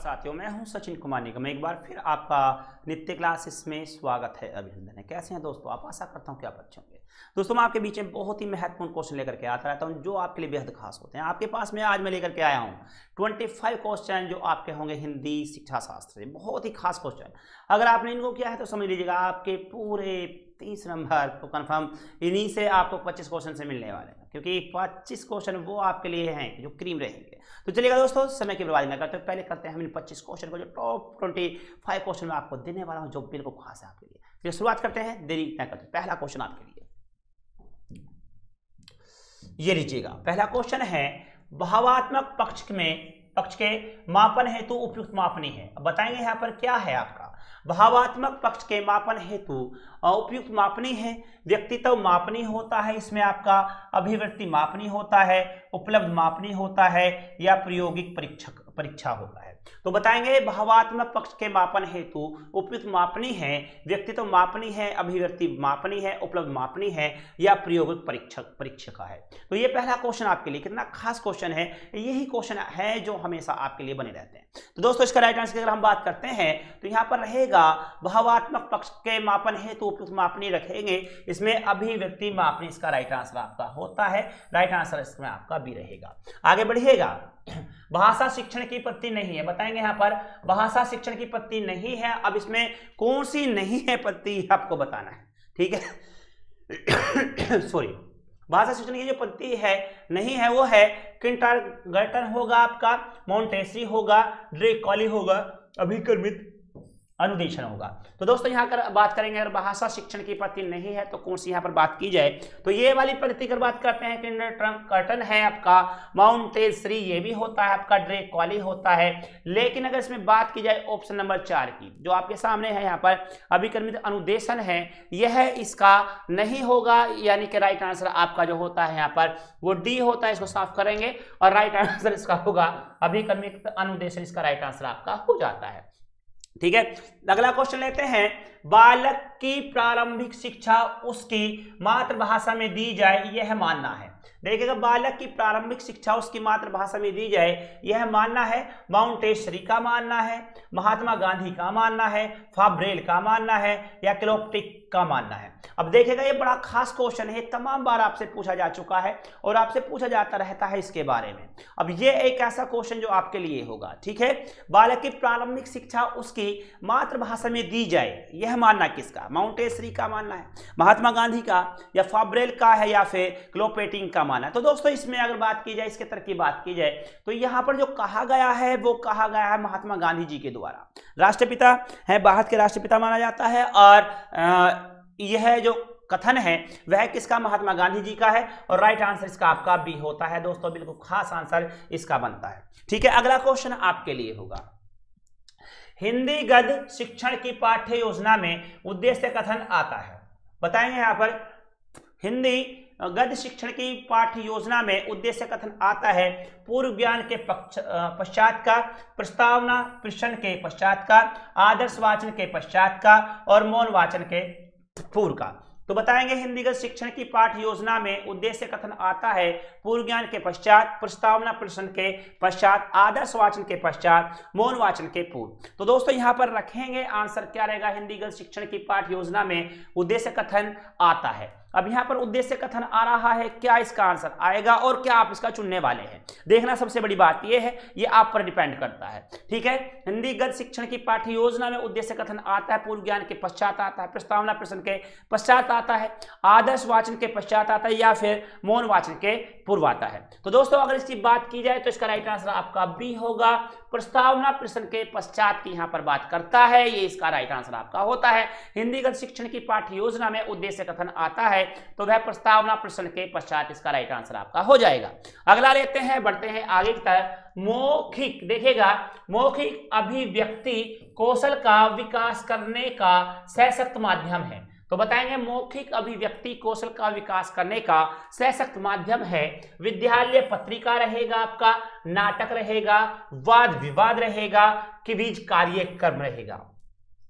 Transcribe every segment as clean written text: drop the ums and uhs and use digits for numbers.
साथियों, मैं हूं सचिन कुमार निगम। एक बार फिर आपका नित्य क्लासेस में स्वागत है, अभिनंदन है। कैसे हैं दोस्तों आप? आशा करता हूं कि आप अच्छे होंगे। दोस्तों मैं आपके बीच में बहुत ही महत्वपूर्ण क्वेश्चन लेकर के आता रहता हूं जो आपके लिए बेहद खास होते हैं। आपके पास में आज मैं लेकर के आया हूं 25 क्वेश्चन जो आपके होंगे हिंदी शिक्षा शास्त्र से। बहुत ही खास क्वेश्चन, अगर आपने इनको किया है तो समझ लीजिएगा आपके पूरे 30 नंबर तो कंफर्म इन्हीं से आपको 25 क्वेश्चन से मिलने वाले हैं, क्योंकि 25 क्वेश्चन वो आपके लिए हैं जो क्रीम रहेंगे। तो चलिएगा दोस्तों, समय की बर्बादी ना करते हुए पहले करते हैं हम इन 25 क्वेश्चन को, जो टॉप 25 क्वेश्चन मैं आपको देने वाला हूं जो बिल्कुल खास है आपके लिए। चलिए शुरुआत करते हैं, देरी न करते। पहला क्वेश्चन आपके लिए ये लीजिएगा। पहला क्वेश्चन है, भावात्मक पक्ष के मापन हेतु उपयुक्त मापनी है। अब बताएंगे यहाँ पर क्या है आपका भावात्मक पक्ष के मापन हेतु उपयुक्त मापनी है। व्यक्तित्व मापनी होता है, इसमें आपका अभिव्यक्ति मापनी होता है, उपलब्ध मापनी होता है या प्रायोगिक परीक्षा होता है। तो बताएंगे भावात्मक पक्ष के मापन हेतु उपयुक्त मापनी है, व्यक्तित्व मापनी है, अभिव्यक्ति मापनी है, उपलब्ध मापनी है या प्रायोगिक परीक्षा है। तो ये पहला क्वेश्चन आपके लिए कितना खास क्वेश्चन है, यही क्वेश्चन है जो हमेशा आपके लिए बने रहते हैं। तो दोस्तों इसका राइट आंसर की अगर हम बात करते हैं तो यहाँ पर रहेगा भावात्मक पक्ष के मापन हेतु उपयुक्त मापनी रखेंगे, इसमें अभिव्यक्ति मापनी इसका राइट आंसर आपका होता है। राइट आंसर इसमें आपका भी रहेगा। आगे बढ़िएगा, भाषा शिक्षण की पत्ती नहीं है। बताएंगे यहाँ पर भाषा शिक्षण की पत्ती नहीं है। अब इसमें कौन सी नहीं है पत्ती आपको बताना है, ठीक है। सॉरी, भाषा शिक्षण की जो पत्ती है नहीं है वो है किंडरगार्टन होगा आपका, मॉन्टेसरी होगा, ड्रे-कॉली होगा, अभिक्रमित अनुदेशन होगा। तो दोस्तों यहाँ कर बात करेंगे, अगर भाषा शिक्षण की पद्धति नहीं है तो कौन सी यहाँ पर बात की जाए तो ये वाली पद्धति अगर बात करते हैं, किंडरगार्टन है आपका, माउंटेसरी ये भी होता है आपका, ड्रे-कॉली होता है। लेकिन अगर इसमें बात की जाए ऑप्शन नंबर 4 की जो आपके सामने है यहाँ पर, अभिक्रमित अनुदेशन है, यह इसका नहीं होगा, यानी कि राइट आंसर आपका जो होता है यहाँ पर वो डी होता है। इसको साफ करेंगे और राइट आंसर इसका होगा अभिक्रमित अनुदेशन, इसका राइट आंसर आपका हो जाता है, ठीक है। अगला क्वेश्चन लेते हैं, बालक की प्रारंभिक शिक्षा उसकी मातृभाषा में दी जाए यह मानना है। देखिएगा, बालक की प्रारंभिक शिक्षा उसकी मातृभाषा में दी जाए यह मानना है। माउंटेसरी का मानना है, महात्मा गांधी का मानना है, फाब्रेल का मानना है या क्लोप्टिक का मानना है। अब देखिएगा ये बड़ा खास क्वेश्चन है, तमाम बार आपसे पूछा जा चुका है और आपसे पूछा जाता रहता है इसके बारे में। अब ये एक ऐसा क्वेश्चन जो आपके लिए होगा, ठीक है। बालक की प्रारंभिक शिक्षा उसकी मातृभाषा में दी जाए यह मानना किसका? माउंटेसरी का मानना है, महात्मा गांधी का या फाब्रेल का है या फिर क्लोपेटिंग का मानना है। तो दोस्तों इसमें अगर बात की जाए, इसके तरह की बात की जाए तो यहाँ पर जो कहा गया है वो कहा गया है महात्मा गांधी जी के द्वारा। राष्ट्रपिता है, भारत के राष्ट्रपिता माना जाता है और यह जो कथन है वह किसका? महात्मा गांधी जी का है और राइट आंसर इसका आपका बी होता है। दोस्तों बिल्कुल खास आंसर इसका बनता है, ठीक है। अगला क्वेश्चन आपके लिए होगा, हिंदी गद्य शिक्षण की पाठ्य योजना में उद्देश्य कथन आता है। बताएंगे यहाँ पर हिंदी गद्य शिक्षण की पाठ्य योजना में उद्देश्य कथन आता है, पूर्व ज्ञान के पश्चात का, प्रस्तावना प्रश्न के पश्चात का, आदर्श वाचन के पश्चात का और मौन वाचन के पूर्व का। तो बताएंगे हिंदी गद्य शिक्षण की पाठ्य योजना में उद्देश्य कथन आता है पूर्व ज्ञान के पश्चात, प्रस्तावना प्रश्न के पश्चात, आदर्श वाचन के पश्चात, मौन वाचन के पूर्व। तो दोस्तों यहाँ पर रखेंगे आंसर क्या रहेगा, हिंदी गद्य शिक्षण की पाठ्य योजना में उद्देश्य कथन आता है। अब यहाँ पर उद्देश्य कथन आ रहा है, क्या इसका आंसर आएगा और क्या आप इसका चुनने वाले हैं, देखना सबसे बड़ी बात यह है, ये आप पर डिपेंड करता है, ठीक है। हिंदी गद्य शिक्षण की पाठ्य योजना में उद्देश्य कथन आता है, पूर्व ज्ञान के पश्चात आता है, प्रस्तावना प्रश्न के पश्चात आता है, आदर्श वाचन के पश्चात आता है या फिर मौन वाचन के पूर्व आता है। तो दोस्तों अगर इसकी बात की जाए तो इसका राइट आंसर आपका बी होगा, प्रस्तावना प्रश्न के पश्चात की यहाँ पर बात करता है, ये इसका राइट आंसर आपका होता है। हिंदी गद्य शिक्षण की पाठ्य योजना में उद्देश्य कथन आता है तो वह प्रस्तावना प्रश्न के पश्चात इसका राइट आंसर आपका हो जाएगा। अगला लेते हैं, बढ़ते हैं आगे की तरफ। मौखिक, देखिएगा मौखिक अभिव्यक्ति कौशल का विकास करने का सशक्त माध्यम है। तो बताएंगे मौखिक अभिव्यक्ति कौशल का विकास करने का सशक्त माध्यम है, विद्यालय पत्रिका रहेगा आपका, नाटक रहेगा, वाद विवाद रहेगा, क्विज कार्यक्रम रहेगा।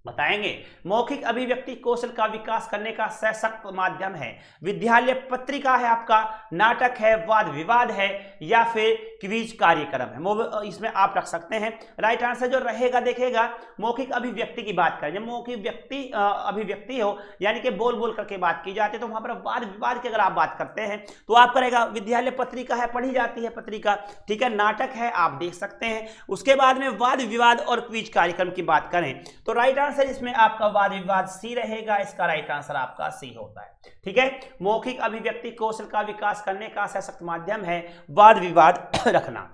बताएंगे मौखिक अभिव्यक्ति कौशल का विकास करने का सशक्त माध्यम है विद्यालय पत्रिका है, आपका नाटक है, वाद विवाद है, या फिर क्विज कार्यक्रम है। इसमें आप रख सकते हैं। राइट आंसर जो रहेगा देखिएगा, मौखिक अभिव्यक्ति की बात करें, जब मौखिक अभिव्यक्ति हो यानी कि बोल बोल करके बात की जाती है, तो वहां पर वाद विवाद की अगर आप बात करते हैं तो आप करेगा विद्यालय पत्रिका है, पढ़ी जाती है पत्रिका, ठीक है, नाटक है, आप देख सकते हैं। उसके बाद में वाद विवाद और क्विज कार्यक्रम की बात करें तो राइट आंसर इसमें आपका वाद विवाद सी रहेगा, इसका राइट आंसर आपका सी होता है, ठीक है। मौखिक अभिव्यक्ति कौशल का विकास करने का सशक्त माध्यम है वाद विवाद रखना।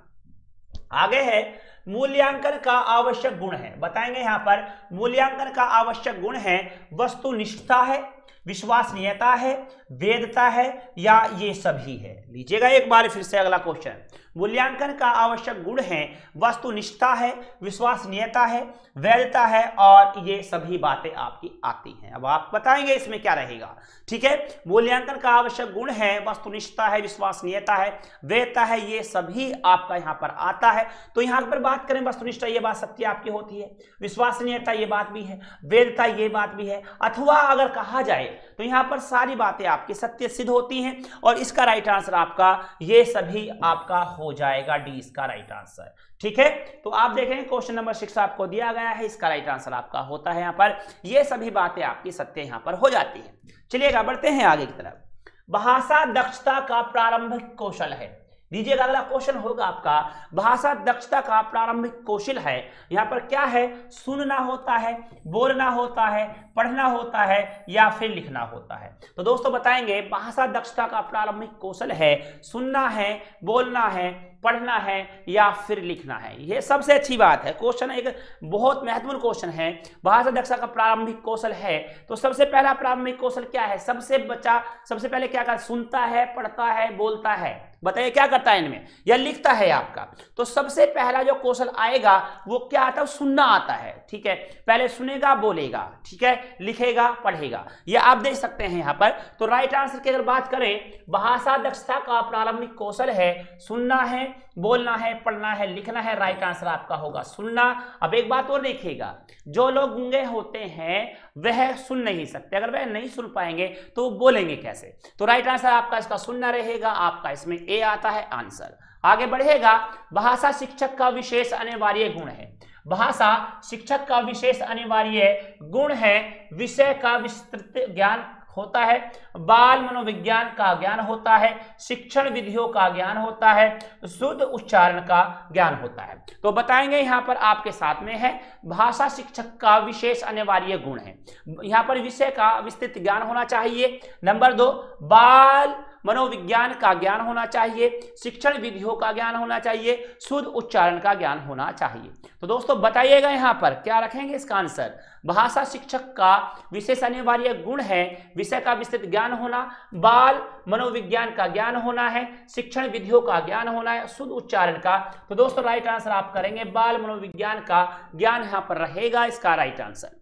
आगे है मूल्यांकन का आवश्यक गुण है, बताएंगे यहां पर मूल्यांकन का आवश्यक गुण है वस्तुनिष्ठता है, विश्वसनीयता है, वेदता है, या ये सभी है। लीजिएगा एक बार फिर से अगला क्वेश्चन, मूल्यांकन का आवश्यक गुण है वस्तुनिष्ठता है, विश्वसनीयता है, वैधता है, और ये सभी बातें आपकी आती हैं। अब आप बताएंगे इसमें क्या रहेगा, ठीक है। मूल्यांकन का आवश्यक गुण है वस्तुनिष्ठता है, विश्वसनीयता है, वैधता है, ये सभी आपका यहाँ पर आता है। तो यहाँ पर बात करें वस्तुनिष्ठता, ये बात सत्य आपकी होती है, विश्वसनीयता ये बात भी है, वैधता ये बात भी है, अथवा अगर कहा जाए तो यहाँ पर सारी बातें आपकी सत्य सिद्ध होती हैं, और इसका राइट आंसर आपका ये सभी आपका हो जाएगा, डी इसका राइट आंसर, ठीक है। तो आप देखेंगे क्वेश्चन नंबर 6 आपको दिया गया है, इसका राइट आंसर आपका होता है यहाँ पर ये सभी बातें आपकी सत्य यहाँ पर हो जाती है। चलिएगा बढ़ते हैं आगे की तरफ। भाषा दक्षता का प्रारंभिक कौशल है, लीजिएगा अगला क्वेश्चन होगा आपका, भाषा दक्षता का प्रारंभिक कौशल है। यहाँ पर क्या है, सुनना होता है, बोलना होता है, पढ़ना होता है, या फिर लिखना होता है। तो दोस्तों बताएंगे भाषा दक्षता का प्रारंभिक कौशल है सुनना है, बोलना है, पढ़ना है, या फिर लिखना है। यह सबसे अच्छी बात है, क्वेश्चन एक बहुत महत्वपूर्ण क्वेश्चन है। भाषा दक्षता का प्रारंभिक कौशल है तो सबसे पहला प्रारंभिक कौशल क्या है, सबसे पहले क्या करता है, सुनता है, पढ़ता है, बोलता है, बताइए क्या करता है इनमें, या लिखता है आपका। तो सबसे पहला जो कौशल आएगा वो क्या आता है, सुनना आता है, ठीक है। पहले सुनेगा, बोलेगा, ठीक है, लिखेगा, पढ़ेगा, ये आप देख सकते हैं यहाँ पर। तो राइट आंसर की अगर बात करें, भाषा दक्षता का प्रारंभिक कौशल है सुनना है, बोलना है, पढ़ना है, लिखना है, राइट आंसर आपका होगा सुनना। अब एक बात और देखिएगा, जो लोग गूंगे होते हैं वह सुन नहीं सकते, अगर वह नहीं सुन पाएंगे तो बोलेंगे कैसे। तो राइट आंसर आपका इसका सुनना रहेगा, आपका इसमें ए आता है आंसर। आगे बढ़ेगा, भाषा शिक्षक का विशेष अनिवार्य गुण है, भाषा शिक्षक का विशेष अनिवार्य गुण है विषय का विस्तृत ज्ञान होता है, बाल मनोविज्ञान का ज्ञान होता है, शिक्षण विधियों का ज्ञान होता है, शुद्ध उच्चारण का ज्ञान होता है। तो बताएंगे यहाँ पर आपके साथ में है भाषा शिक्षक का विशेष अनिवार्य गुण है, यहाँ पर विषय का विस्तृत ज्ञान होना चाहिए। नंबर 2, बाल मनोविज्ञान का ज्ञान होना चाहिए, शिक्षण विधियों का ज्ञान होना चाहिए, शुद्ध उच्चारण का ज्ञान होना चाहिए। तो दोस्तों बताइएगा यहाँ पर क्या रखेंगे इसका आंसर, भाषा शिक्षक का विशेष अनिवार्य गुण है विषय का विस्तृत ज्ञान होना, बाल मनोविज्ञान का ज्ञान होना है, शिक्षण विधियों का ज्ञान होना है, शुद्ध उच्चारण का। तो दोस्तों राइट आंसर आप करेंगे बाल मनोविज्ञान का ज्ञान यहाँ पर रहेगा, इसका राइट आंसर।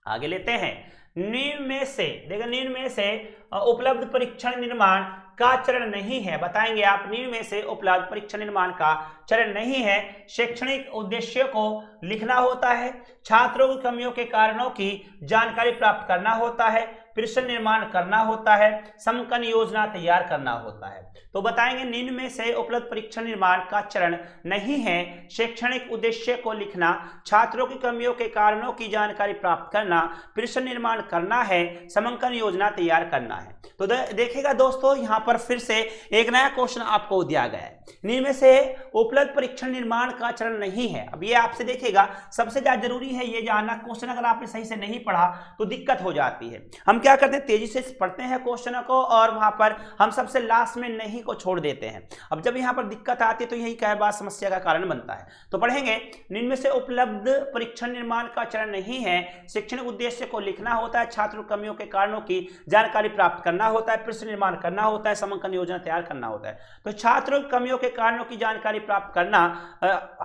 आगे लेते हैं, निम्न में से देखिए, निम्न में से उपलब्ध परीक्षण निर्माण का चरण नहीं है, बताएंगे आप, निम्न में से उपलब्ध परीक्षण निर्माण का चरण नहीं है। शैक्षणिक उद्देश्यों को लिखना होता है, छात्रों की कमियों के कारणों की जानकारी प्राप्त करना होता है, प्रश्न निर्माण करना होता है, समकन योजना तैयार करना होता है। तो बताएंगे निम्न में से उपलब्ध परीक्षण निर्माण का चरण नहीं है, शैक्षणिक उद्देश्य को लिखना, छात्रों की कमियों के कारणों की जानकारी प्राप्त करना, प्रश्न निर्माण करना है, समंकन योजना तैयार करना है। तो देखिएगा दोस्तों यहाँ पर फिर से एक नया क्वेश्चन आपको दिया गया है, निम्न में से उपलब्ध परीक्षण निर्माण का चरण नहीं है। अब ये आपसे देखिएगा सबसे ज्यादा जरूरी है ये जानना, क्वेश्चन अगर आपने सही से नहीं पढ़ा तो दिक्कत हो जाती है। हम क्या करते हैं, तेजी से पढ़ते हैं क्वेश्चन को और वहां पर हम सबसे लास्ट में नहीं को छोड़ देते हैं। अब जब यहाँ पर दिक्कत आती है तो यही क्या बात समस्या का कारण बनता है। तो पढ़ेंगे, निम्न में से उपलब्ध परीक्षण निर्माण का चरण नहीं है, शैक्षणिक उद्देश्य को लिखना होता है, छात्र कमियों के कारणों की जानकारी प्राप्त करना होता है, प्रश्न निर्माण करना होता है, समंकन योजना तैयार करना होता है। तो छात्रों की कमियों के कारणों की जानकारी प्राप्त करना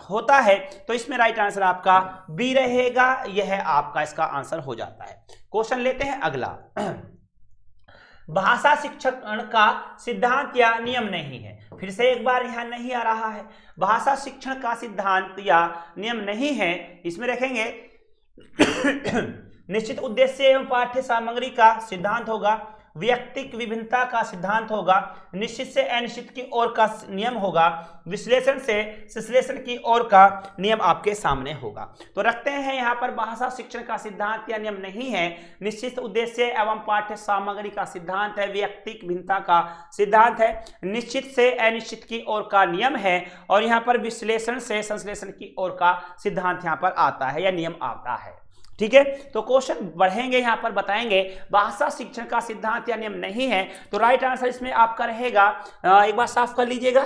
होता है, तो इसमें राइट आंसर आपका बी रहेगा, यह आपका इसका आंसर हो जाता है। क्वेश्चन लेते हैं अगला, भाषा शिक्षण का सिद्धांत या नियम नहीं है। फिर से एक बार यहां नहीं आ रहा है, भाषा शिक्षण का सिद्धांत या नियम नहीं है, इसमें रखेंगे निश्चित उद्देश्य एवं पाठ्य सामग्री का सिद्धांत होगा, व्यक्तिक विभिन्नता का सिद्धांत होगा, निश्चित से अनिश्चित की ओर का नियम होगा, विश्लेषण से संश्लेषण की ओर का नियम आपके सामने होगा। तो रखते हैं यहाँ पर भाषा शिक्षण का सिद्धांत या नियम नहीं है, निश्चित उद्देश्य एवं पाठ्य सामग्री का सिद्धांत है, व्यक्तिक भिन्नता का सिद्धांत है, निश्चित से अनिश्चित की ओर का नियम है, और यहाँ पर विश्लेषण से संश्लेषण की ओर का सिद्धांत यहाँ पर आता है या नियम आता है। ठीक है, तो क्वेश्चन बढ़ेंगे, यहां पर बताएंगे भाषा शिक्षण का सिद्धांत या नियम नहीं है, तो राइट आंसर इसमें आपका रहेगा, एक बार साफ कर लीजिएगा,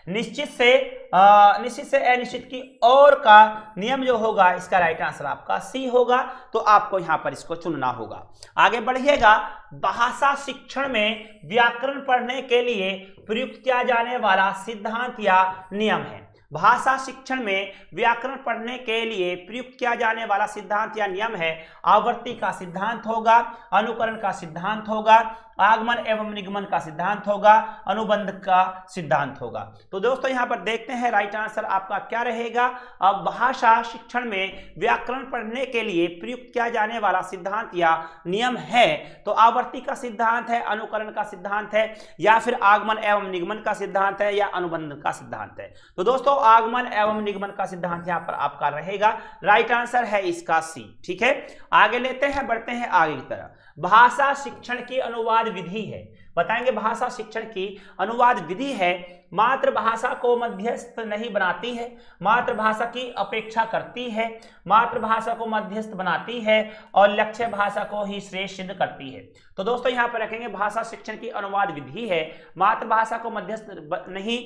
निश्चित से अनिश्चित की ओर का नियम जो होगा, इसका राइट आंसर आपका सी होगा। तो आपको यहां पर इसको चुनना होगा। आगे बढ़िएगा, भाषा शिक्षण में व्याकरण पढ़ने के लिए प्रयुक्त किया जाने वाला सिद्धांत या नियम है। भाषा शिक्षण में व्याकरण पढ़ने के लिए प्रयुक्त किया जाने वाला सिद्धांत या नियम है, आवर्ती का सिद्धांत होगा, अनुकरण का सिद्धांत होगा, आगमन एवं निगमन का सिद्धांत होगा, अनुबंध का सिद्धांत होगा। तो दोस्तों यहां पर देखते हैं राइट आंसर आपका क्या रहेगा। अब भाषा शिक्षण में व्याकरण पढ़ने के लिए प्रयुक्त किया जाने वाला सिद्धांत या नियम है, तो आवर्ती का सिद्धांत है, अनुकरण का सिद्धांत है, या फिर आगमन एवं निगमन का सिद्धांत है, या अनुबंध का सिद्धांत है। तो दोस्तों आगमन एवं निगमन का सिद्धांत यहां पर आपका रहेगा, राइट आंसर है इसका सी। ठीक है, आगे लेते हैं, बढ़ते हैं आगे की तरफ। भाषा शिक्षण की अनुवाद विधि है, बताएंगे भाषा शिक्षण की अनुवाद विधि है, मातृभाषा को मध्यस्थ नहीं बनाती है, मातृभाषा की अपेक्षा करती है, मातृभाषा को मध्यस्थ बनाती है, और लक्ष्य भाषा को ही श्रेष्ठ सिद्ध करती है। तो दोस्तों यहां पर रखेंगे भाषा शिक्षण की अनुवाद विधि है, मातृभाषा को मध्यस्थ नहीं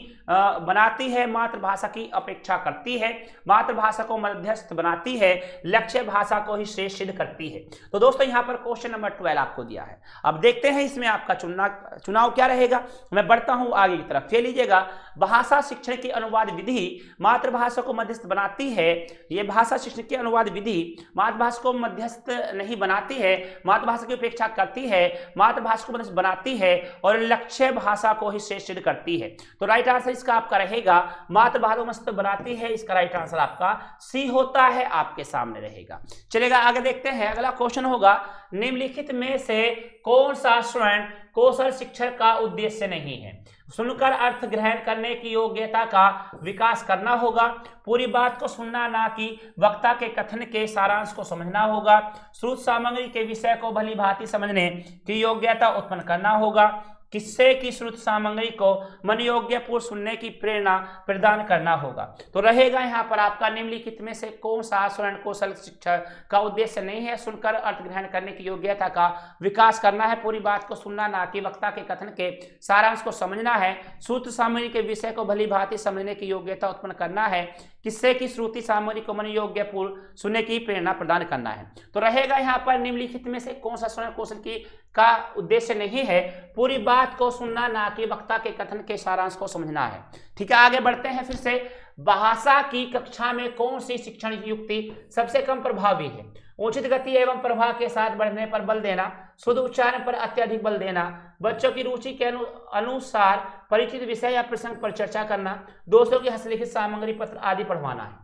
बनाती है, मातृभाषा की अपेक्षा करती है, मातृभाषा को मध्यस्थ बनाती है, लक्ष्य भाषा को ही श्रेष्ठ सिद्ध करती है। तो दोस्तों यहां पर क्वेश्चन नंबर 12 आपको दिया है। अब देखते हैं इसमें आपका चुनाव क्या रहेगा। मैं बढ़ता हूं आगे की तरफ, ये लीजिएगा, भाषा शिक्षण की अनुवाद विधि मातृभाषा को मध्यस्थ बनाती है। यह भाषा शिक्षण की अनुवाद विधि मातृभाषा को मध्यस्थ नहीं बनाती है, मातृभाषा की उपेक्षा करती है, मातृभाषा को मध्यस्थ बनाती है, और लक्ष्य भाषा को ही श्रेष्ठ सिद्ध करती है। तो राइट आंसर इसका आपका रहेगा मातृभाषा को मध्यस्थ बनाती है, इसका राइट आंसर आपका सी होता है, आपके सामने रहेगा। चलेगा आगे देखते हैं, अगला क्वेश्चन होगा, निम्नलिखित में से कौन सा स्वर्ण कौशल शिक्षण का उद्देश्य नहीं है। सुनकर अर्थ ग्रहण करने की योग्यता का विकास करना होगा, पूरी बात को सुनना ना कि वक्ता के कथन के सारांश को समझना होगा, श्रुत सामग्री के विषय को भली भांति समझने की योग्यता उत्पन्न करना होगा, किस्से की श्रुत सामग्री को मनोयोग्य पूर्व सुनने की प्रेरणा प्रदान करना होगा। तो रहेगा यहाँ पर आपका निम्नलिखित में से कौन सा स्वर्ण कौशल शिक्षा का उद्देश्य नहीं है। सुनकर अर्थ ग्रहण करने की योग्यता का विकास करना है, पूरी बात को सुनना ना कि वक्ता के कथन के सारांश को समझना है, श्रुत सामग्री के विषय को भली भांति समझने की योग्यता उत्पन्न करना है, किस्से की श्रुति सामग्री को मनोयोग्य पूर्व सुनने की प्रेरणा प्रदान करना है। तो रहेगा यहाँ पर निम्नलिखित में से कौन सा स्वर्ण कौशल की का उद्देश्य नहीं है, पूरी बात को सुनना ना कि वक्ता के कथन के सारांश को समझना है। ठीक है, आगे बढ़ते हैं फिर से, भाषा की कक्षा में कौन सी शिक्षण युक्ति सबसे कम प्रभावी है। उचित गति एवं प्रभाव के साथ बढ़ने पर बल देना, शुद्ध उच्चारण पर अत्यधिक बल देना, बच्चों की रुचि के अनुसार परिचित विषय या प्रसंग पर चर्चा करना, दोस्तों की हस्तलिखित सामग्री पत्र आदि पढ़वाना है।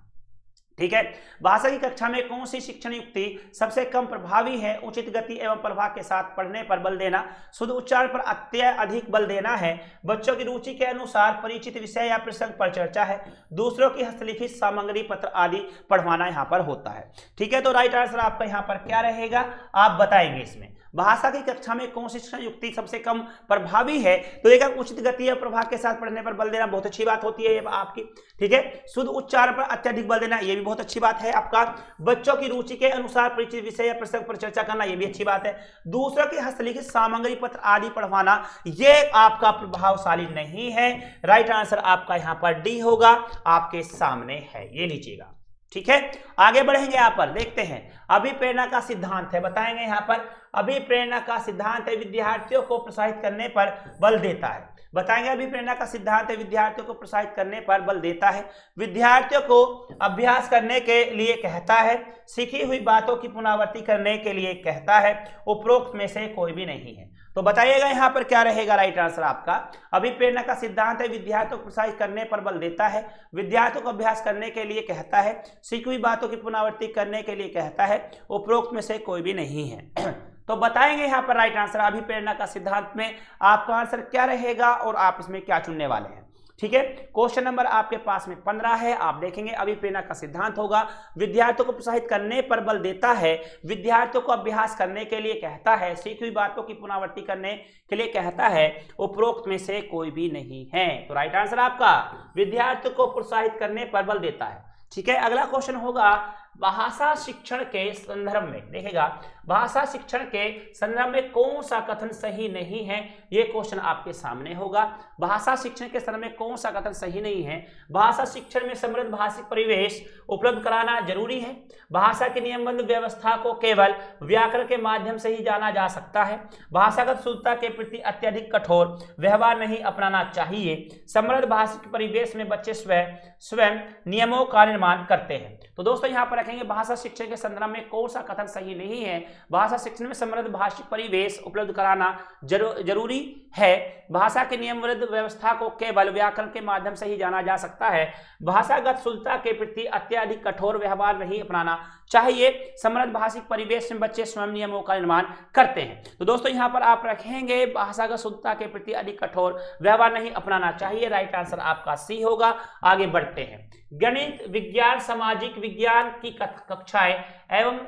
ठीक है, भाषा की कक्षा में कौन सी शिक्षण युक्ति सबसे कम प्रभावी है। उचित गति एवं प्रभाव के साथ पढ़ने पर बल देना, शुद्ध उच्चारण पर अत्यधिक बल देना है, बच्चों की रुचि के अनुसार परिचित विषय या प्रसंग पर चर्चा है, दूसरों की हस्तलिखित सामग्री पत्र आदि पढ़वाना यहाँ पर होता है। ठीक है, तो राइट आंसर आपका यहाँ पर क्या रहेगा, आप बताएंगे इसमें भाषा की कक्षा में कौन सी शिक्षण युक्ति सबसे कम प्रभावी है। तो देखा, उचित गति या प्रभाव के साथ पढ़ने पर बल देना बहुत अच्छी बात होती है ये आपकी। ठीक है, शुद्ध उच्चारण पर अत्यधिक बल देना, ये भी बहुत अच्छी बात है आपका। बच्चों की रुचि के अनुसार परिचित विषय या प्रसंग पर चर्चा करना, ये भी अच्छी बात है। दूसरों की हस्तलिखित सामग्री पत्र आदि पढ़वाना, ये आपका प्रभावशाली नहीं है। राइट आंसर आपका यहाँ पर डी होगा, आपके सामने है, ये लीजिएगा। ठीक है, आगे बढ़ेंगे, यहाँ पर देखते हैं अभिप्रेरणा का सिद्धांत है, बताएंगे यहाँ पर अभिप्रेरणा का सिद्धांत है विद्यार्थियों को प्रोत्साहित करने पर बल देता है। बताएंगे अभिप्रेरणा का सिद्धांत है विद्यार्थियों को प्रोत्साहित करने पर बल देता है, विद्यार्थियों को अभ्यास करने के लिए कहता है, सीखी हुई बातों की पुनरावृत्ति करने के लिए कहता है, उपरोक्त में से कोई भी नहीं है। तो बताइएगा यहाँ पर क्या रहेगा राइट आंसर आपका। अभिप्रेरणा का सिद्धांत है विद्यार्थियों को प्रोत्साहित करने पर बल देता है, विद्यार्थियों को अभ्यास करने के लिए कहता है, सीखी हुई बातों की पुनरावृत्ति करने के लिए कहता है, उपरोक्त में से कोई भी नहीं है। तो बताएंगे यहाँ पर राइट आंसर अभिप्रेरणा का सिद्धांत में आपका आंसर क्या रहेगा और आप इसमें क्या चुनने वाले हैं। ठीक है, क्वेश्चन नंबर आपके पास में 15 है। आप देखेंगे अभिप्रेरणा का सिद्धांत होगा विद्यार्थियों को प्रोत्साहित करने पर बल देता है, विद्यार्थियों को अभ्यास करने के लिए कहता है, सीखी हुई बातों की पुनरावृत्ति करने के लिए कहता है, उपरोक्त में से कोई भी नहीं है। तो राइट आंसर आपका विद्यार्थियों को प्रोत्साहित करने पर बल देता है। ठीक है, अगला क्वेश्चन होगा भाषा शिक्षण के संदर्भ में। देखिएगा भाषा शिक्षण के संदर्भ में कौन सा कथन सही नहीं है, ये क्वेश्चन आपके सामने होगा। भाषा शिक्षण के संदर्भ में कौन सा कथन सही नहीं है। भाषा शिक्षण में समृद्ध भाषिक परिवेश उपलब्ध कराना जरूरी है, भाषा की नियमबद्ध व्यवस्था को केवल व्याकरण के माध्यम से ही जाना जा सकता है, भाषागत शुद्धता के प्रति अत्यधिक कठोर व्यवहार नहीं अपनाना चाहिए, समृद्ध भाषिक परिवेश में बच्चे स्वयं नियमों का निर्माण करते हैं। तो दोस्तों यहाँ पर रखेंगे भाषा शिक्षण के संदर्भ में कौन सा कथन सही नहीं है। भाषा शिक्षण में समृद्ध भाषिक परिवेश उपलब्ध कराना जरूरी है, भाषा के नियमबद्ध व्यवस्था को केवल व्याकरण के माध्यम से ही जाना जा सकता है, भाषागत शुद्धता के प्रति अत्यधिक कठोर व्यवहार नहीं अपनाना चाहिए, समृद्ध भाषिक परिवेश में बच्चे स्वयं नियमों का निर्माण करते हैं। तो दोस्तों यहाँ पर आप रखेंगे भाषागत शुद्धता के प्रति अधिक कठोर व्यवहार नहीं अपनाना चाहिए। राइट आंसर आपका सी होगा। आगे बढ़ते हैं, गणित विज्ञान सामाजिक विज्ञान की कक्षाएं एवं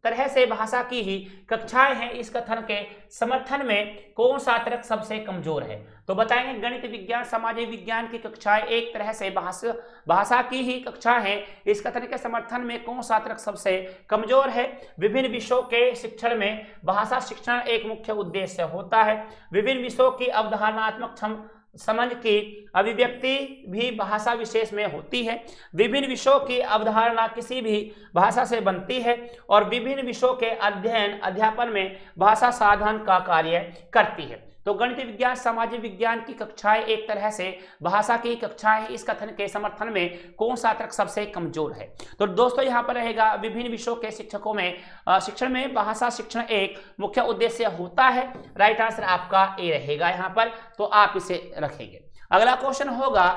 तरह से भाषा की ही कक्षाएं हैं, इस कथन के समर्थन में कौन सा तर्क सबसे कमजोर है। तो बताएंगे गणित विज्ञान सामाजिक विज्ञान की कक्षाएं एक तरह से भाषा की ही कक्षा है, इस कथन के समर्थन में कौन सा तर्क सबसे कमजोर है। विभिन्न विषयों के शिक्षण में भाषा शिक्षण एक मुख्य उद्देश्य होता है, विभिन्न विषयों की अवधारणात्मक समझ की अभिव्यक्ति भी भाषा विशेष में होती है, विभिन्न विषयों की अवधारणा किसी भी भाषा से बनती है और विभिन्न विषयों के अध्ययन अध्यापन में भाषा साधन का कार्य करती है। तो गणित विज्ञान सामाजिक विज्ञान की कक्षाएं एक तरह से भाषा की कक्षाएं, इस कथन के समर्थन में कौन सा तर्क सबसे कमजोर है। तो दोस्तों यहाँ पर रहेगा विभिन्न विषयों के शिक्षण में भाषा शिक्षण एक मुख्य उद्देश्य होता है। राइट आंसर आपका ए रहेगा यहाँ पर, तो आप इसे रखेंगे। अगला क्वेश्चन होगा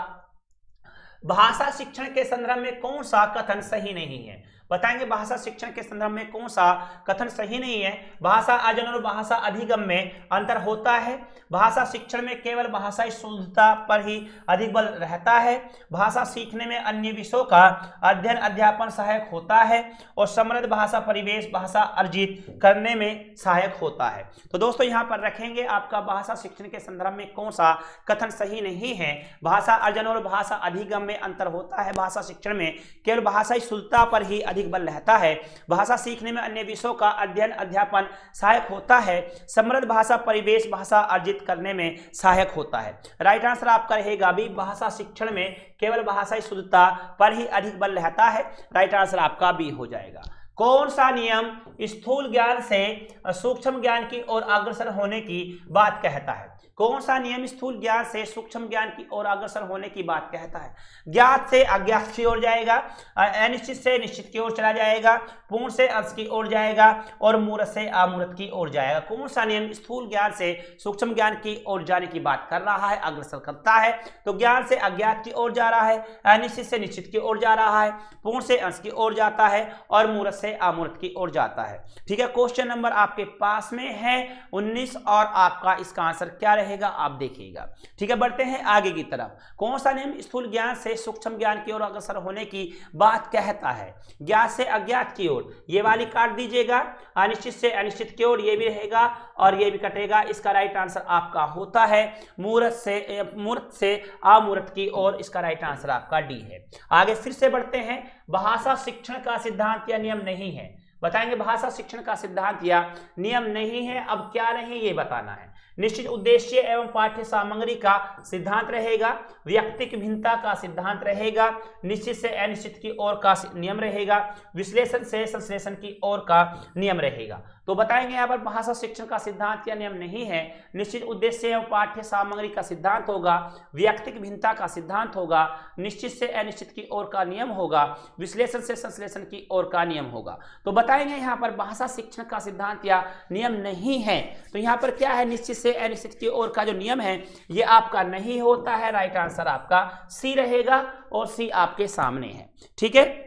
भाषा शिक्षण के संदर्भ में कौन सा कथन सही नहीं है। बताएंगे भाषा शिक्षण के संदर्भ में कौन सा कथन सही नहीं है। भाषा अर्जन और भाषा अधिगम में अंतर होता है, भाषा शिक्षण में केवल भाषाई शुद्धता पर ही अधिक बल रहता है, भाषा सीखने में अन्य विषयों का अध्ययन अध्यापन सहायक होता है और समृद्ध भाषा परिवेश भाषा अर्जित करने में सहायक होता है। तो दोस्तों यहाँ पर रखेंगे आपका भाषा शिक्षण के संदर्भ में कौन सा कथन सही नहीं है। भाषा अर्जन और भाषा अधिगम में अंतर होता है, भाषा शिक्षण में केवल भाषाई शुद्धता पर ही अधिक बल रहता है, भाषा सीखने में अन्य विषयों का अध्ययन अध्यापन सहायक होता है, समृद्ध भाषा परिवेश भाषा अर्जित करने में सहायक होता है। राइट आंसर आपका रहेगा भी भाषा शिक्षण में केवल भाषाई शुद्धता पर ही अधिक बल रहता है। राइट आंसर आपका बी हो जाएगा। कौन सा नियम स्थूल ज्ञान से सूक्ष्म ज्ञान की ओर अग्रसर होने की बात कहता है। कौन सा नियम स्थूल ज्ञान से सूक्ष्म ज्ञान की ओर अग्रसर होने की बात कहता है। ज्ञात से अज्ञात की ओर जाएगा, अनिश्चित से निश्चित की ओर चला जाएगा, पूर्ण से अंश की ओर जाएगा और मूर्त से अमूर्त की ओर जाएगा। कौन सा नियम स्थूल ज्ञान से सूक्ष्म ज्ञान की ओर जाने की बात कर रहा है, अग्रसर करता है। तो ज्ञान से अज्ञात की ओर जा रहा है, अनिश्चित से निश्चित की ओर जा रहा है, पूर्ण से अंश की ओर जाता है और मूर्त से अमूर्त की ओर जाता है। ठीक है, क्वेश्चन नंबर आपके पास में है 19 और आपका इसका आंसर क्या रहेगा आप देखिएगा। ठीक है, बढ़ते हैं आगे की तरफ। कौन सा नियम स्थूल ज्ञान से सूक्ष्म ज्ञान की ओर अग्रसर होने की बात कहता है। ज्ञात से अज्ञात की ओर, ये वाली काट दीजिएगा, अनिश्चित से अनिश्चित की ओर ये भी रहेगा और ये भी कटेगा। इसका राइट आंसर आपका होता है मूर्त से अमूर्त की ओर, इसका राइट आंसर आपका डी है। आगे फिर से बढ़ते हैं, भाषा शिक्षण का सिद्धांत या नियम नहीं है। बताएंगे भाषा शिक्षण का सिद्धांत या नियम नहीं है, अब क्या नहीं ये बताना है। निश्चित उद्देश्य एवं पाठ्य सामग्री का सिद्धांत रहेगा, व्यक्तिक भिन्नता का सिद्धांत रहेगा, निश्चित से अनिश्चित की ओर का नियम रहेगा, विश्लेषण से संश्लेषण की ओर का नियम रहेगा। तो बताएंगे यहाँ पर भाषा शिक्षण का सिद्धांत या नियम नहीं है, निश्चित उद्देश्य एवं पाठ्य सामग्री का सिद्धांत होगा, व्यक्तिक भिन्नता का सिद्धांत होगा, निश्चित से अनिश्चित की ओर का नियम होगा, विश्लेषण से संश्लेषण की ओर का नियम होगा। तो बताएंगे यहाँ पर भाषा शिक्षण का सिद्धांत या नियम नहीं है, तो यहाँ पर क्या है, निश्चित से अनिश्चित की ओर का जो नियम है ये आपका नहीं होता है। राइट आंसर आपका सी रहेगा और सी आपके सामने है। ठीक है,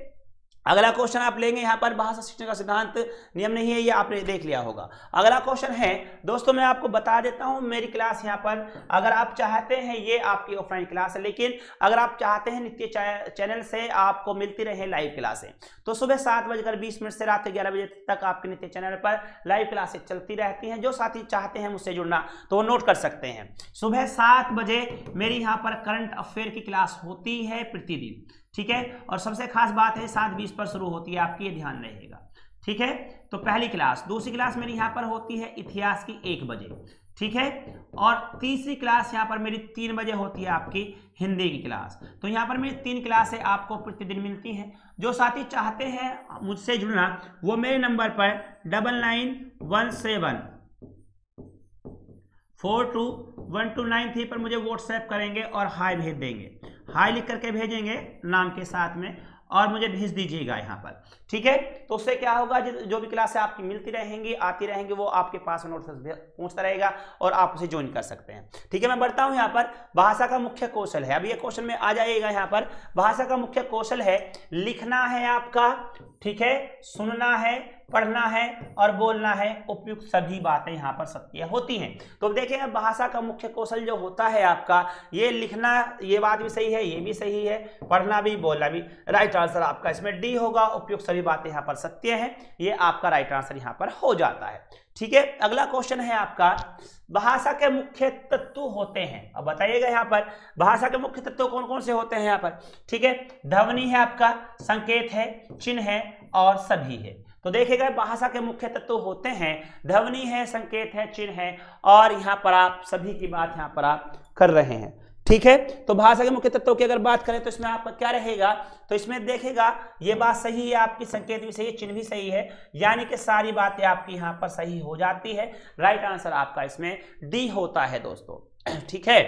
अगला क्वेश्चन आप लेंगे यहाँ पर भाषा शिक्षण का सिद्धांत नियम नहीं है, ये आपने देख लिया होगा। अगला क्वेश्चन है दोस्तों, मैं आपको बता देता हूँ मेरी क्लास यहाँ पर अगर आप चाहते हैं, ये आपकी ऑफलाइन क्लास है, लेकिन अगर आप चाहते हैं नित्य चैनल से आपको मिलती रहे लाइव क्लासें, तो सुबह 7:20 से रात के 11 बजे तक आपके नित्य चैनल पर लाइव क्लासें चलती रहती हैं। जो साथी चाहते हैं मुझसे जुड़ना तो वो नोट कर सकते हैं। सुबह 7 बजे मेरी यहाँ पर करंट अफेयर की क्लास होती है प्रतिदिन। ठीक है, और सबसे खास बात है 7:20 पर शुरू होती है आपकी, ये ध्यान रहेगा। ठीक है, तो पहली क्लास। दूसरी क्लास मेरी यहाँ पर होती है इतिहास की 1 बजे। ठीक है, और तीसरी क्लास यहाँ पर मेरी 3 बजे होती है आपकी हिंदी की क्लास। तो यहाँ पर मेरी 3 क्लासें आपको प्रतिदिन मिलती हैं। जो साथी चाहते हैं मुझसे जुड़ना वो मेरे नंबर पर 9917421293 पर मुझे व्हाट्सएप करेंगे और हाय भेज देंगे। हाय लिख करके भेजेंगे नाम के साथ में और मुझे भेज दीजिएगा यहाँ पर। ठीक है, तो उससे क्या होगा, जो भी क्लासें आपकी मिलती रहेंगी आती रहेंगी वो आपके पास नोटिस पहुंचता रहेगा और आप उसे ज्वाइन कर सकते हैं। ठीक है, मैं बढ़ता हूँ यहाँ पर। भाषा का मुख्य कौशल है, अभी ये क्वेश्चन में आ जाएगा यहाँ पर। भाषा का मुख्य कौशल है लिखना है आपका, ठीक है, सुनना है, पढ़ना है और बोलना है, उपयुक्त सभी बातें यहाँ पर सत्य होती हैं। तो देखिए भाषा का मुख्य कौशल जो होता है आपका, ये लिखना, ये बात भी सही है, ये भी सही है, पढ़ना भी बोलना भी। राइट आंसर आपका इसमें डी होगा, उपयुक्त सभी बातें यहाँ पर सत्य हैं, ये आपका राइट आंसर यहाँ पर हो जाता है। ठीक है, अगला क्वेश्चन है आपका, भाषा के मुख्य तत्व होते हैं। अब बताइएगा यहाँ पर भाषा के मुख्य तत्व कौन कौन से होते हैं यहाँ पर। ठीक है, ध्वनि है आपका, संकेत है, चिन्ह है और सभी है। तो देखिएगा भाषा के मुख्य तत्व होते हैं, ध्वनि है, संकेत है, चिन्ह है और यहाँ पर आप सभी की बात यहाँ पर आप कर रहे हैं। ठीक है, तो भाषा के मुख्य तत्वों की अगर बात करें तो इसमें आपका क्या रहेगा, तो इसमें देखेगा ये बात सही है आपकी, संकेत भी सही है, चिन्ह भी सही है, यानी कि सारी बातें आपकी यहाँ पर सही हो जाती है। राइट आंसर आपका इसमें डी होता है दोस्तों। ठीक है,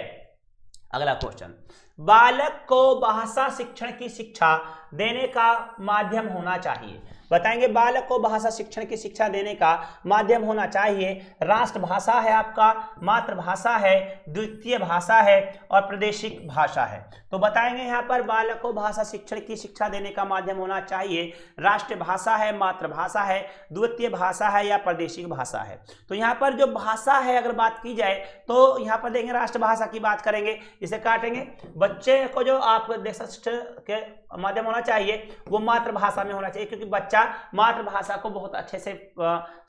अगला क्वेश्चन, बालक को भाषा शिक्षण की शिक्षा देने का माध्यम होना चाहिए। बताएंगे बालक को भाषा शिक्षण की शिक्षा देने का माध्यम होना चाहिए। राष्ट्रभाषा है आपका, मातृभाषा है, द्वितीय भाषा है और प्रादेशिक भाषा है। तो बताएंगे यहाँ पर बालक को भाषा शिक्षण की शिक्षा देने का माध्यम होना चाहिए, राष्ट्रभाषा है, मातृभाषा है, द्वितीय भाषा है या प्रादेशिक भाषा है। तो यहाँ पर जो भाषा है अगर बात की जाए तो यहाँ पर देखेंगे राष्ट्रभाषा की बात करेंगे, इसे काटेंगे। बच्चे को जो आप के माध्यम होना चाहिए वो मातृभाषा में होना चाहिए, क्योंकि बच्चा मातृभाषा को बहुत अच्छे से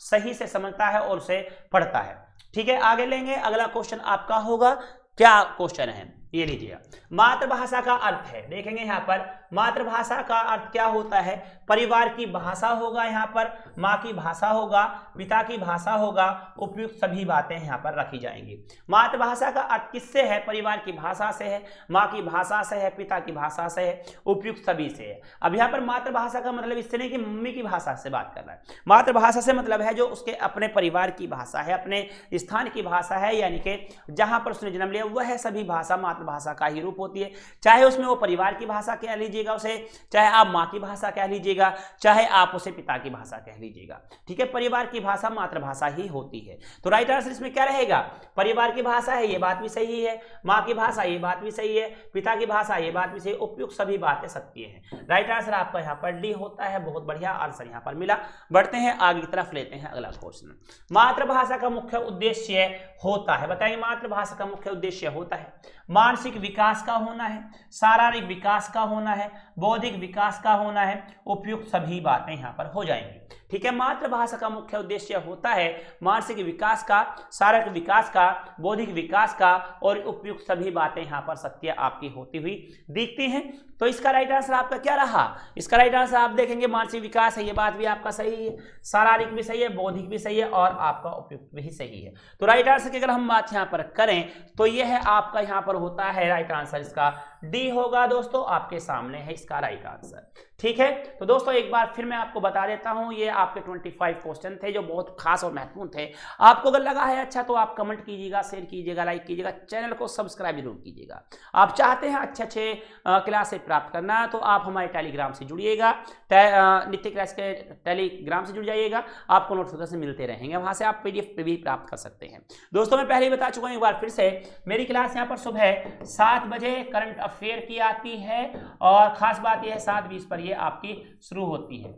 सही से समझता है और उसे पढ़ता है। ठीक है, आगे लेंगे। अगला क्वेश्चन आपका होगा, क्या क्वेश्चन है ये लीजिए, मातृभाषा का अर्थ है। देखेंगे यहाँ पर मातृभाषा का अर्थ क्या होता है, परिवार की भाषा होगा, यहाँ पर माँ की भाषा होगा, पिता की भाषा होगा, उपयुक्त सभी बातें यहाँ पर रखी जाएंगी। मातृभाषा का अर्थ किससे है, परिवार की भाषा से है, माँ की भाषा से है, पिता की भाषा से है, उपयुक्त सभी से है। अब यहाँ पर मातृभाषा का मतलब इससे नहीं कि मम्मी की भाषा से बात कर रहा है, मातृभाषा से मतलब है जो उसके अपने परिवार की भाषा है, अपने स्थान की भाषा है, यानी कि जहाँ पर उसने जन्म लिया वह सभी भाषा मातृभाषा का ही रूप होती है। चाहे उसमें वो परिवार की भाषा कह लीजिएगा उसे, चाहे आप माँ की भाषा कह लीजिएगा, चाहे आप उसे पिता की भाषा कह लीजिएगा। ठीक है, परिवार की भाषा मातृभाषा ही होती है। तो राइट आंसर इसमें क्या रहेगा, परिवार की भाषा है, ये बात भी सही है, माँ की भाषा ये बात भी सही है, पिता की भाषा ये बात भी सही, उपयुक्त सभी बातें सत्य हैं। राइट आंसर आपका यहाँ पर डी होता है। बहुत बढ़िया आंसर यहाँ पर मिला। बढ़ते हैं आगे की तरफ, लेते हैं अगला क्वेश्चन। मातृभाषा का मुख्य उद्देश्य होता है, बताइए मातृभाषा का मुख्य उद्देश्य होता है मानसिक विकास का होना है, शारीरिक विकास का होना है, बौद्धिक विकास का होना है, उपयुक्त सभी बातें यहाँ पर हो जाएंगी। ठीक है, मातृभाषा का मुख्य उद्देश्य होता है मानसिक विकास का, शारीरिक विकास का, बौद्धिक विकास का और उपयुक्त सभी बातें यहाँ पर सत्य आपकी होती हुई दिखती हैं। तो इसका राइट आंसर आपका क्या रहा, इसका राइट आंसर आप देखेंगे मानसिक विकास है, ये बात भी आपका सही है, शारीरिक भी सही है, बौद्धिक भी सही है और आपका उपयुक्त भी सही है। तो राइट आंसर की अगर हम बात यहाँ पर करें तो यह है आपका यहाँ पर होता है राइट आंसर, इसका डी होगा दोस्तों, आपके सामने है इसका राइट आंसर। ठीक है, तो दोस्तों एक बार फिर मैं आपको बता देता हूं, ये आपके 25 क्वेश्चन थे जो बहुत खास और महत्वपूर्ण थे। आपको अगर लगा है अच्छा तो आप कमेंट कीजिएगा, शेयर कीजिएगा, लाइक कीजिएगा, चैनल को सब्सक्राइब जरूर कीजिएगा। आप चाहते हैं अच्छे क्लास से प्राप्त करना तो आप हमारे टेलीग्राम से जुड़िएगा, नित्य क्लास के टेलीग्राम से जुड़ जाइएगा, आपको नोटिफिकेशन मिलते रहेंगे, वहां से आप PDF पे भी प्राप्त कर सकते हैं। दोस्तों मैं पहले ही बता चुका हूं, एक बार फिर से मेरी क्लास यहाँ पर सुबह 7 बजे करंट अफेयर की आती है और खास बात यह है 7:20 पर यह आपकी शुरू होती है,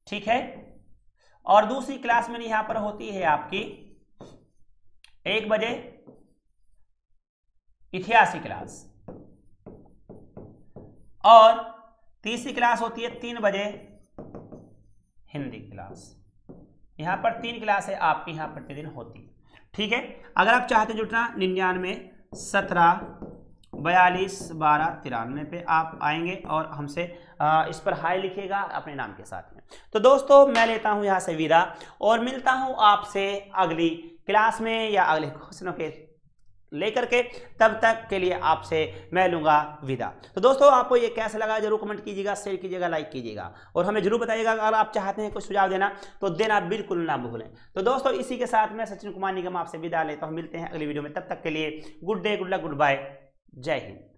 ठीक है। और दूसरी क्लास में यहां पर होती है आपकी 1 बजे इतिहास की क्लास और तीसरी क्लास होती है 3 बजे हिंदी क्लास। यहां पर 3 क्लासें आपकी यहां प्रतिदिन होती है, ठीक है। अगर आप चाहते हैं जुटना 99 17 42 12 93 पे आप आएंगे और हमसे इस पर हाय लिखिएगा अपने नाम के साथ में। तो दोस्तों मैं लेता हूं यहां से विदा और मिलता हूं आपसे अगली क्लास में या अगले क्वेश्चनों के लेकर के, तब तक के लिए आपसे मैं लूंगा विदा। तो दोस्तों आपको ये कैसा लगा जरूर कमेंट कीजिएगा, शेयर कीजिएगा, लाइक कीजिएगा और हमें जरूर बताइएगा अगर आप चाहते हैं कुछ सुझाव देना तो देना बिल्कुल ना भूलें। तो दोस्तों इसी के साथ मैं सचिन कुमार निगम आपसे विदा लेता हूं, मिलते हैं अगली वीडियो में, तब तक के लिए good day, good luck, good bye, जय हिंद।